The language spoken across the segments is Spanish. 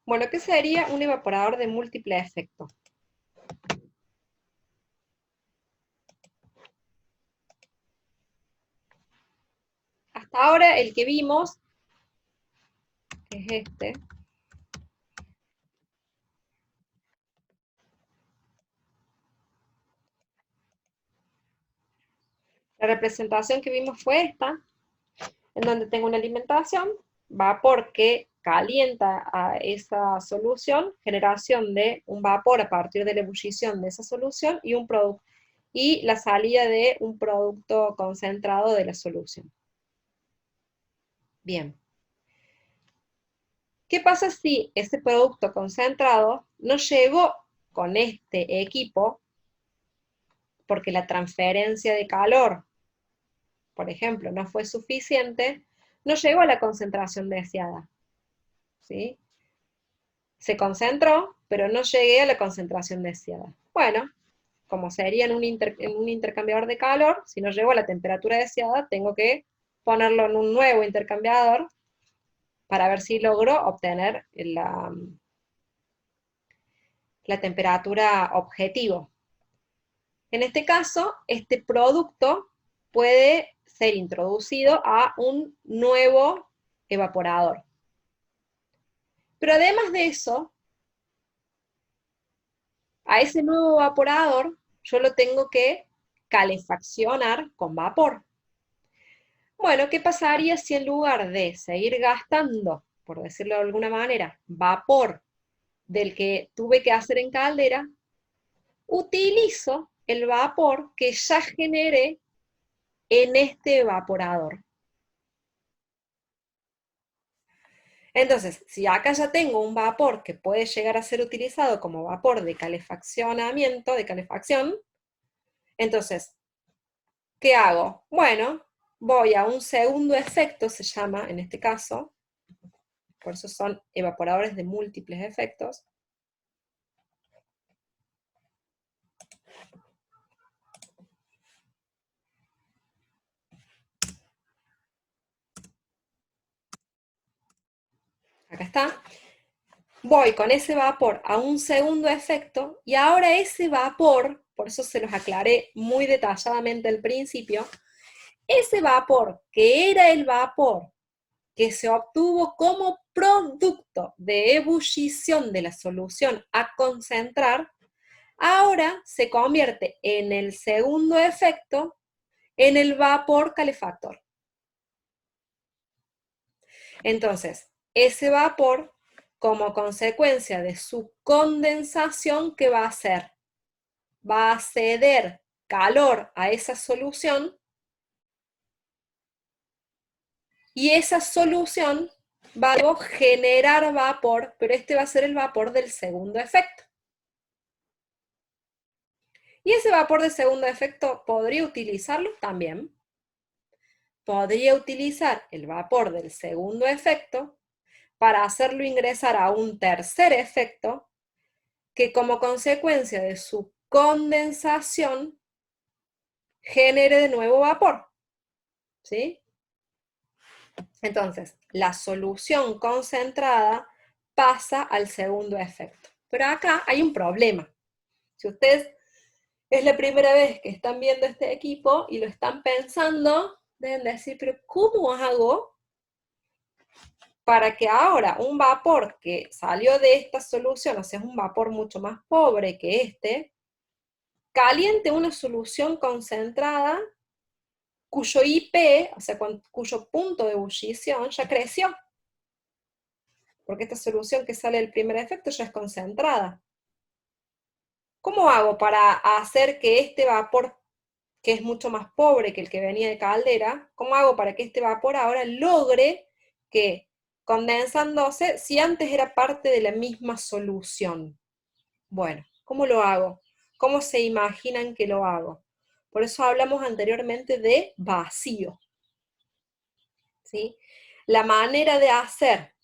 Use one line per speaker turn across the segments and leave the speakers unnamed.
Bueno, ¿qué sería un evaporador de múltiple efecto? Hasta ahora el que vimos, que es este, la representación que vimos fue esta, en donde tengo una alimentación, vapor que calienta a esa solución, generación de un vapor a partir de la ebullición de esa solución y un producto, y la salida de un producto concentrado de la solución. Bien. ¿Qué pasa si ese producto concentrado no llegó con este equipo porque la transferencia de calor, por ejemplo, no fue suficiente, no llegó a la concentración deseada? ¿Sí? Se concentró, pero no llegué a la concentración deseada. Bueno, como sería en un intercambiador de calor, si no llego a la temperatura deseada, tengo que ponerlo en un nuevo intercambiador para ver si logro obtener la temperatura objetivo. En este caso, este producto puede ser introducido a un nuevo evaporador. Pero además de eso, a ese nuevo evaporador yo lo tengo que calefaccionar con vapor. Bueno, ¿qué pasaría si en lugar de seguir gastando, por decirlo de alguna manera, vapor del que tuve que hacer en caldera, utilizo el vapor que ya generé en este evaporador? Entonces, si acá ya tengo un vapor que puede llegar a ser utilizado como vapor de calefaccionamiento, de calefacción, entonces, ¿qué hago? Bueno, voy a un segundo efecto, se llama en este caso, por eso son evaporadores de múltiples efectos. Acá está. Voy con ese vapor a un segundo efecto y ahora ese vapor, por eso se los aclaré muy detalladamente al principio, ese vapor que era el vapor que se obtuvo como producto de ebullición de la solución a concentrar, ahora se convierte en el segundo efecto en el vapor calefactor. Entonces, ese vapor, como consecuencia de su condensación, ¿qué va a hacer? Va a ceder calor a esa solución y esa solución va a generar vapor, pero este va a ser el vapor del segundo efecto. Y ese vapor de segundo efecto, ¿podría utilizarlo? También. Podría utilizar el vapor del segundo efecto para hacerlo ingresar a un tercer efecto que como consecuencia de su condensación genere de nuevo vapor. ¿Sí? Entonces, la solución concentrada pasa al segundo efecto. Pero acá hay un problema. Si ustedes es la primera vez que están viendo este equipo y lo están pensando, deben decir, pero ¿cómo hago para que ahora un vapor que salió de esta solución, o sea, es un vapor mucho más pobre que este, caliente una solución concentrada cuyo IP, o sea, cuyo punto de ebullición ya creció? Porque esta solución que sale del primer efecto ya es concentrada. ¿Cómo hago para hacer que este vapor, que es mucho más pobre que el que venía de caldera, cómo hago para que este vapor ahora logre que, condensándose, si antes era parte de la misma solución? Bueno, ¿cómo lo hago? ¿Cómo se imaginan que lo hago? Por eso hablamos anteriormente de vacío. ¿Sí? La manera de hacer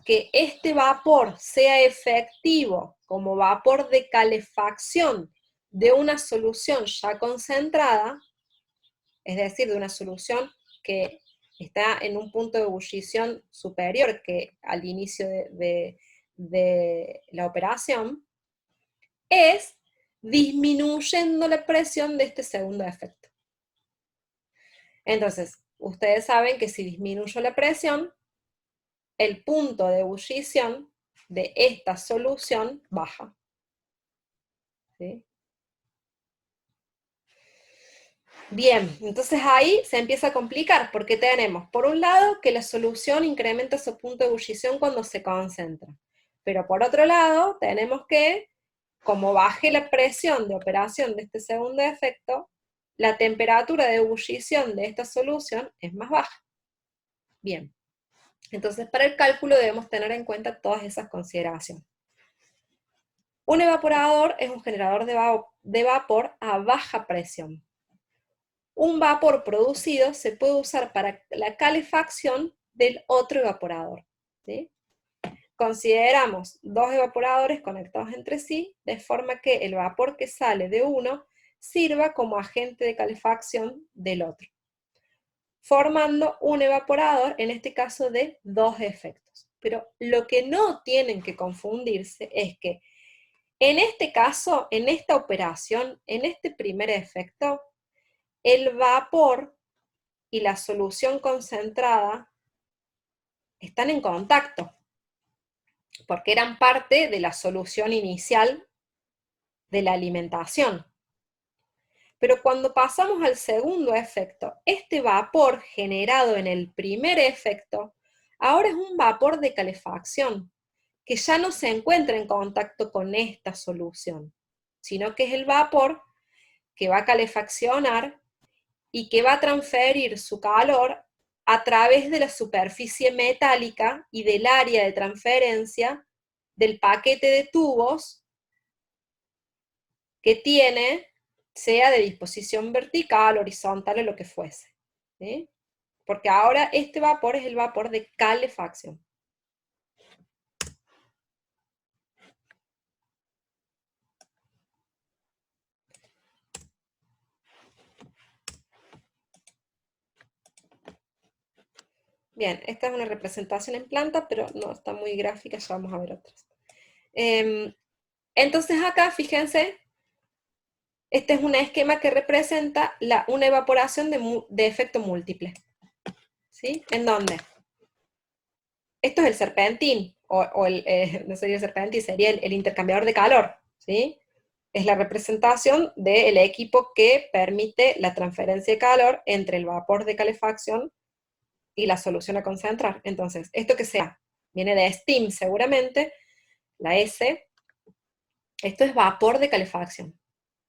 que este vapor sea efectivo como vapor de calefacción de una solución ya concentrada, es decir, de una solución que está en un punto de ebullición superior que al inicio de la operación es disminuyendo la presión de este segundo efecto. Entonces, ustedes saben que si disminuyo la presión, el punto de ebullición de esta solución baja. ¿Sí? Bien, entonces ahí se empieza a complicar, porque tenemos, por un lado, que la solución incrementa su punto de ebullición cuando se concentra. Pero por otro lado, tenemos que, como baje la presión de operación de este segundo efecto, la temperatura de ebullición de esta solución es más baja. Bien, entonces para el cálculo debemos tener en cuenta todas esas consideraciones. Un evaporador es un generador de vapor a baja presión. Un vapor producido se puede usar para la calefacción del otro evaporador. ¿Sí? Consideramos dos evaporadores conectados entre sí, de forma que el vapor que sale de uno sirva como agente de calefacción del otro, formando un evaporador, en este caso, de dos efectos. Pero lo que no tienen que confundirse es que en este caso, en esta operación, en este primer efecto, el vapor y la solución concentrada están en contacto, porque eran parte de la solución inicial de la alimentación. Pero cuando pasamos al segundo efecto, este vapor generado en el primer efecto, ahora es un vapor de calefacción, que ya no se encuentra en contacto con esta solución, sino que es el vapor que va a calefaccionar y que va a transferir su calor a través de la superficie metálica y del área de transferencia del paquete de tubos que tiene, sea de disposición vertical, horizontal o lo que fuese. ¿Sí? Porque ahora este vapor es el vapor de calefacción. Bien, esta es una representación en planta, pero no está muy gráfica, ya vamos a ver otras. Entonces acá, fíjense, este es un esquema que representa una evaporación de efecto múltiple. ¿Sí? ¿En dónde? Esto es el serpentín, no sería el serpentín, sería el intercambiador de calor. ¿Sí? Es la representación del equipo que permite la transferencia de calor entre el vapor de calefacción y la solución a concentrar. Entonces, esto que sea, viene de steam seguramente, la S, esto es vapor de calefacción.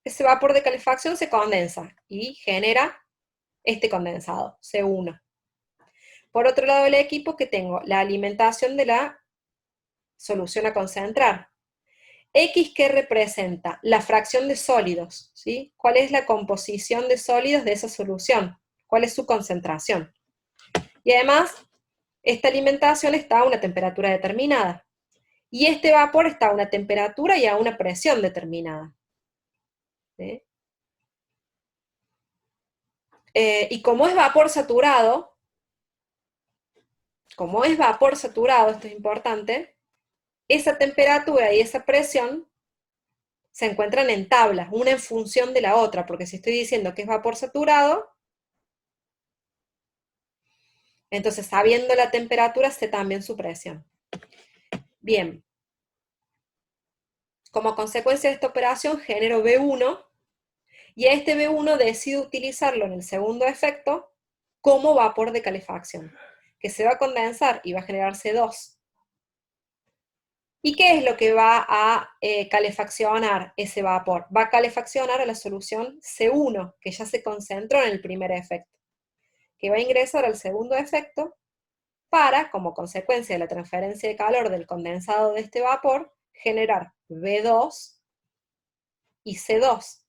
Ese vapor de calefacción se condensa y genera este condensado, C1. Por otro lado del equipo que tengo la alimentación de la solución a concentrar. X que representa la fracción de sólidos, ¿sí? ¿Cuál es la composición de sólidos de esa solución? ¿Cuál es su concentración? Y además, esta alimentación está a una temperatura determinada. Y este vapor está a una temperatura y a una presión determinada. ¿Sí? Y como es vapor saturado, esto es importante, esa temperatura y esa presión se encuentran en tablas, una en función de la otra, porque si estoy diciendo que es vapor saturado, entonces sabiendo la temperatura sé también su presión. Bien, como consecuencia de esta operación genero B1, y a este B1 decido utilizarlo en el segundo efecto como vapor de calefacción, que se va a condensar y va a generar C2. ¿Y qué es lo que va a calefaccionar ese vapor? Va a calefaccionar a la solución C1, que ya se concentró en el primer efecto, que va a ingresar al segundo efecto para, como consecuencia de la transferencia de calor del condensado de este vapor, generar B2 y C2.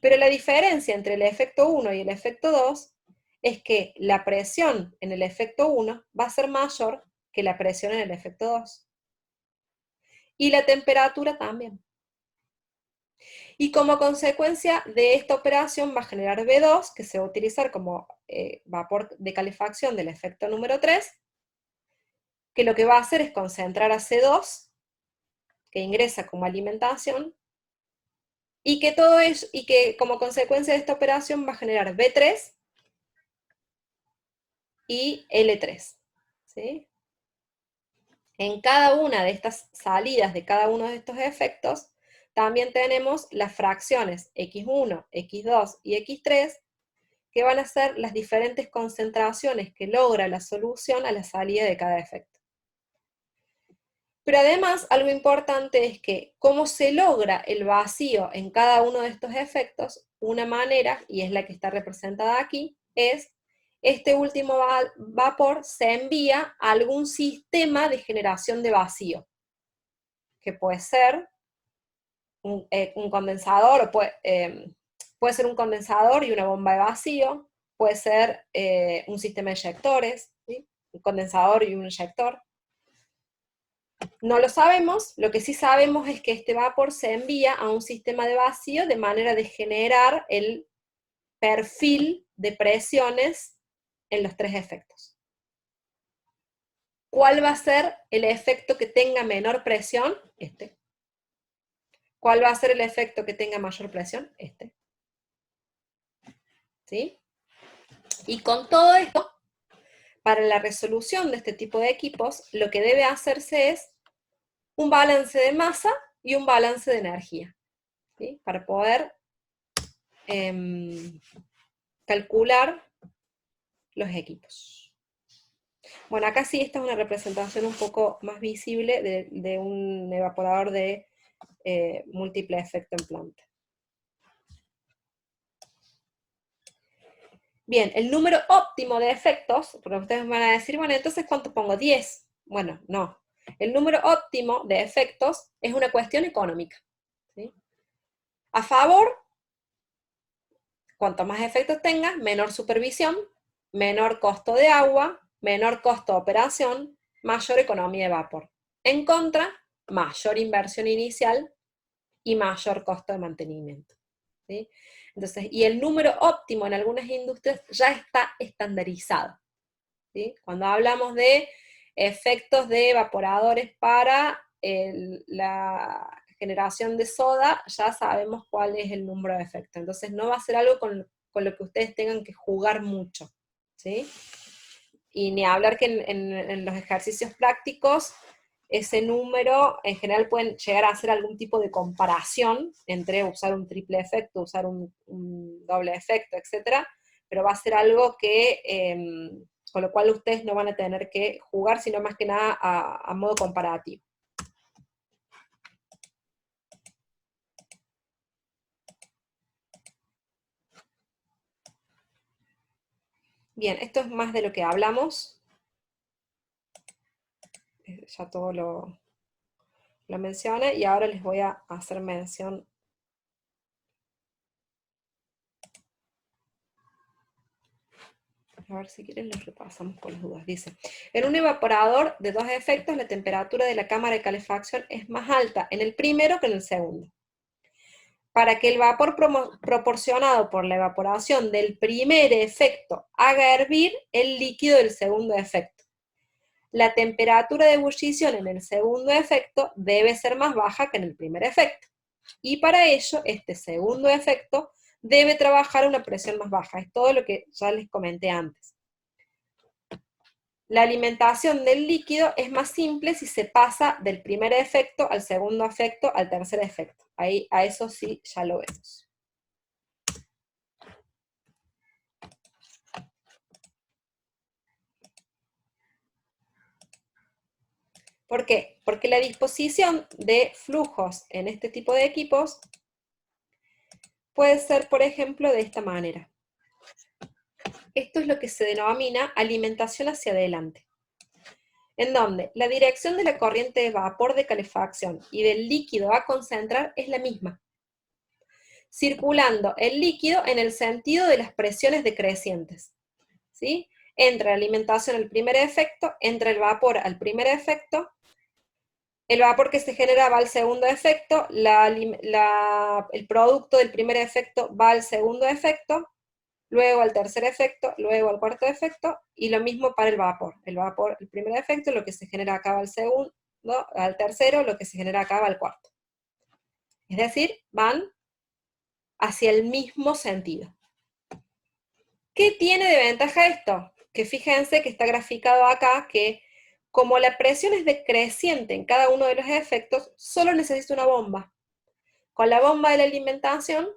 Pero la diferencia entre el efecto 1 y el efecto 2 es que la presión en el efecto 1 va a ser mayor que la presión en el efecto 2. Y la temperatura también. Y como consecuencia de esta operación va a generar B2, que se va a utilizar como vapor de calefacción del efecto número 3, que lo que va a hacer es concentrar a C2, que ingresa como alimentación, y que todo eso, y que como consecuencia de esta operación va a generar B3 y L3. ¿Sí? En cada una de estas salidas de cada uno de estos efectos, también tenemos las fracciones x1, x2 y x3, que van a ser las diferentes concentraciones que logra la solución a la salida de cada efecto. Pero además, algo importante es que cómo se logra el vacío en cada uno de estos efectos, una manera, y es la que está representada aquí, es este último vapor se envía a algún sistema de generación de vacío, que puede ser un condensador, o puede ser un condensador y una bomba de vacío, puede ser un sistema de eyectores, ¿sí? Un condensador y un eyector. No lo sabemos, lo que sí sabemos es que este vapor se envía a un sistema de vacío de manera de generar el perfil de presiones en los tres efectos. ¿Cuál va a ser el efecto que tenga menor presión? Este. ¿Cuál va a ser el efecto que tenga mayor presión? Este. ¿Sí? Y con todo esto, para la resolución de este tipo de equipos, lo que debe hacerse es un balance de masa y un balance de energía, ¿sí? Para poder calcular los equipos. Bueno, acá sí esta es una representación un poco más visible de un evaporador de múltiple efecto en planta. Bien, el número óptimo de efectos, porque ustedes van a decir, bueno, entonces ¿cuánto pongo? 10. Bueno, no. El número óptimo de efectos es una cuestión económica, ¿sí? A favor, cuanto más efectos tengas, menor supervisión, menor costo de agua, menor costo de operación, mayor economía de vapor. En contra, mayor inversión inicial y mayor costo de mantenimiento, ¿sí? Entonces, y el número óptimo en algunas industrias ya está estandarizado, ¿sí? Cuando hablamos de efectos de evaporadores para la generación de soda, ya sabemos cuál es el número de efectos. Entonces no va a ser algo con lo que ustedes tengan que jugar mucho, ¿sí? Y ni hablar que en los ejercicios prácticos, ese número en general pueden llegar a hacer algún tipo de comparación entre usar un triple efecto, usar un doble efecto, etcétera, pero va a ser algo que, con lo cual ustedes no van a tener que jugar, sino más que nada a modo comparativo. Bien, esto es más de lo que hablamos. Ya todo lo mencioné, y ahora les voy a hacer mención. A ver si quieren los repasamos por las dudas. Dice, en un evaporador de dos efectos, la temperatura de la cámara de calefacción es más alta en el primero que en el segundo. Para que el vapor proporcionado por la evaporación del primer efecto haga hervir el líquido del segundo efecto, la temperatura de ebullición en el segundo efecto debe ser más baja que en el primer efecto. Y para ello, este segundo efecto debe trabajar a una presión más baja. Es todo lo que ya les comenté antes. La alimentación del líquido es más simple si se pasa del primer efecto al segundo efecto al tercer efecto. Ahí, a eso sí ya lo vemos. ¿Por qué? Porque la disposición de flujos en este tipo de equipos puede ser, por ejemplo, de esta manera. Esto es lo que se denomina alimentación hacia adelante, en donde la dirección de la corriente de vapor de calefacción y del líquido a concentrar es la misma, circulando el líquido en el sentido de las presiones decrecientes, ¿sí? Entra la alimentación al primer efecto, entra el vapor al primer efecto, el vapor que se genera va al segundo efecto, el producto del primer efecto va al segundo efecto, luego al tercer efecto, luego al cuarto efecto, y lo mismo para el vapor. El vapor, el primer efecto, lo que se genera acá va al segundo, al tercero, lo que se genera acá va al cuarto. Es decir, van hacia el mismo sentido. ¿Qué tiene de ventaja esto? Que fíjense que está graficado acá que como la presión es decreciente en cada uno de los efectos, solo necesita una bomba. Con la bomba de la alimentación,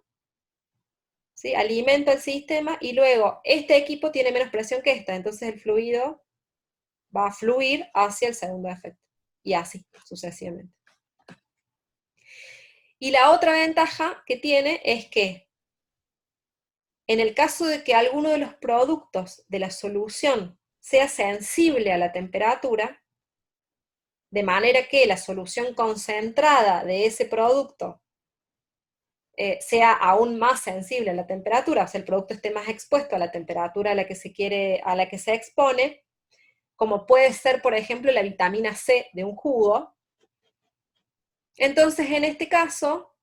¿sí?, alimenta el sistema y luego este equipo tiene menos presión que esta, entonces el fluido va a fluir hacia el segundo efecto. Y así, sucesivamente. Y la otra ventaja que tiene es que en el caso de que alguno de los productos de la solución sea sensible a la temperatura, de manera que la solución concentrada de ese producto sea aún más sensible a la temperatura, o sea, el producto esté más expuesto a la temperatura a la que se expone, como puede ser, por ejemplo, la vitamina C de un jugo. Entonces, en este caso,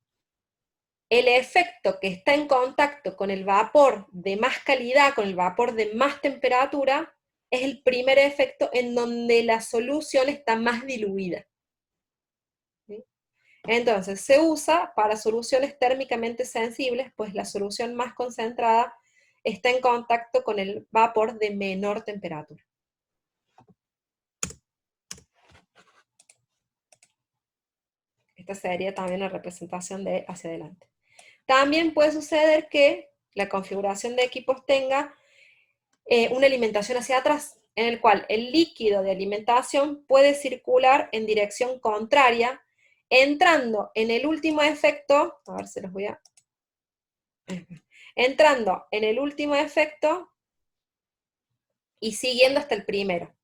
el efecto que está en contacto con el vapor de más calidad, con el vapor de más temperatura, es el primer efecto en donde la solución está más diluida. ¿Sí? Entonces, se usa para soluciones térmicamente sensibles, pues la solución más concentrada está en contacto con el vapor de menor temperatura. Esta sería también la representación de hacia adelante. También puede suceder que la configuración de equipos tenga una alimentación hacia atrás, en el cual el líquido de alimentación puede circular en dirección contraria, entrando en el último efecto, a ver si los voy a... entrando en el último efecto y siguiendo hasta el primero.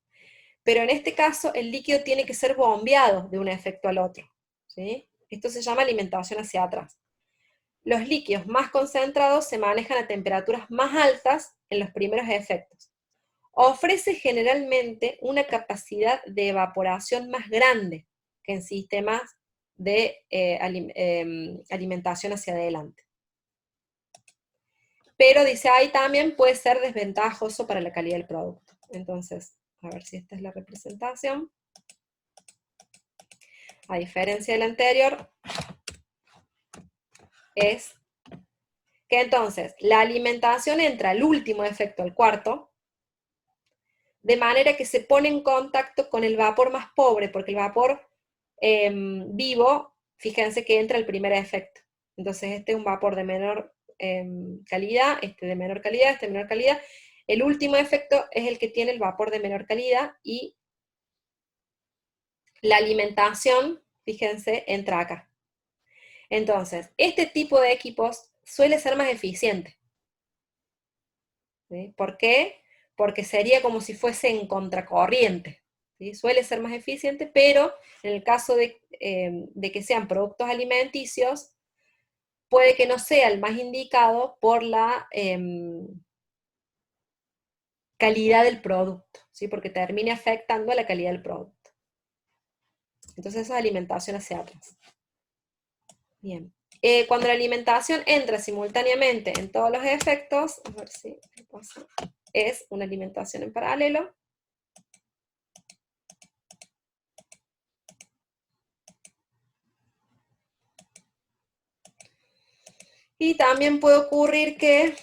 Pero en este caso el líquido tiene que ser bombeado de un efecto al otro, ¿sí? Esto se llama alimentación hacia atrás. Los líquidos más concentrados se manejan a temperaturas más altas en los primeros efectos. Ofrece generalmente una capacidad de evaporación más grande que en sistemas de alimentación hacia adelante. Pero dice ahí también puede ser desventajoso para la calidad del producto. Entonces, a ver si esta es la representación. A diferencia del anterior, es que entonces la alimentación entra al último efecto, al cuarto, de manera que se pone en contacto con el vapor más pobre, porque el vapor vivo, fíjense que entra el primer efecto. Entonces este es un vapor de menor calidad, este de menor calidad, este de menor calidad. El último efecto es el que tiene el vapor de menor calidad y la alimentación, fíjense, entra acá. Entonces, este tipo de equipos suele ser más eficiente. ¿Sí? ¿Por qué? Porque sería como si fuese en contracorriente. ¿Sí? Suele ser más eficiente, pero en el caso de que sean productos alimenticios, puede que no sea el más indicado por la calidad del producto, ¿sí? Porque termine afectando a la calidad del producto. Entonces eso es alimentación hacia atrás. Bien. Cuando la alimentación entra simultáneamente en todos los efectos, a ver si pasa, es una alimentación en paralelo. Y también puede ocurrir que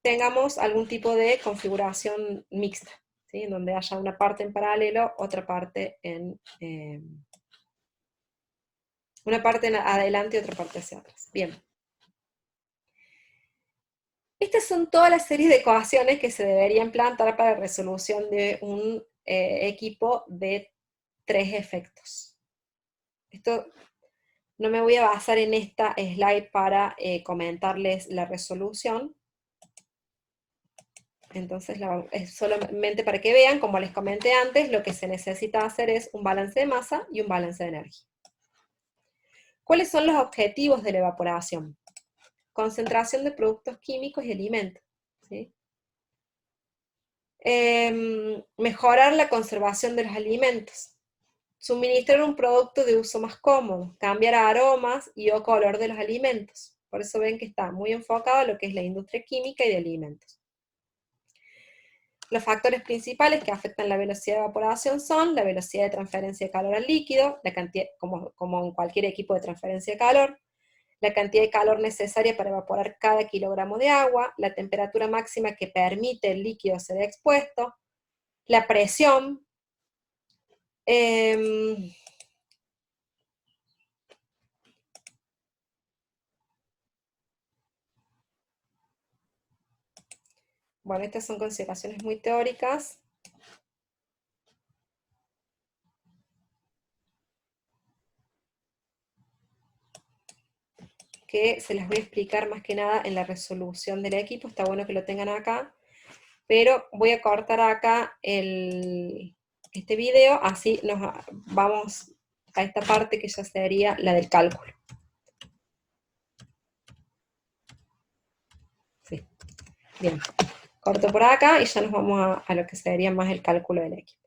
tengamos algún tipo de configuración mixta, ¿sí? En donde haya una parte en paralelo, otra parte en... una parte adelante y otra parte hacia atrás. Bien. Estas son todas las series de ecuaciones que se deberían plantear para la resolución de un equipo de 3 efectos. Esto no me voy a basar en esta slide para comentarles la resolución. Entonces es solamente para que vean, como les comenté antes, lo que se necesita hacer es un balance de masa y un balance de energía. ¿Cuáles son los objetivos de la evaporación? Concentración de productos químicos y alimentos, ¿sí? Mejorar la conservación de los alimentos, suministrar un producto de uso más cómodo, cambiar aromas y o color de los alimentos, Por eso ven que está muy enfocado a lo que es la industria química y de alimentos. Los factores principales que afectan la velocidad de evaporación son la velocidad de transferencia de calor al líquido, la cantidad, como en cualquier equipo de transferencia de calor, la cantidad de calor necesaria para evaporar cada kilogramo de agua, la temperatura máxima que permite el líquido ser expuesto, la presión, bueno, estas son consideraciones muy teóricas, que se las voy a explicar más que nada en la resolución del equipo, está bueno que lo tengan acá, pero voy a cortar acá este video, así nos vamos a esta parte que ya sería la del cálculo. Sí. Bien, corto por acá y ya nos vamos a lo que sería más el cálculo del equipo.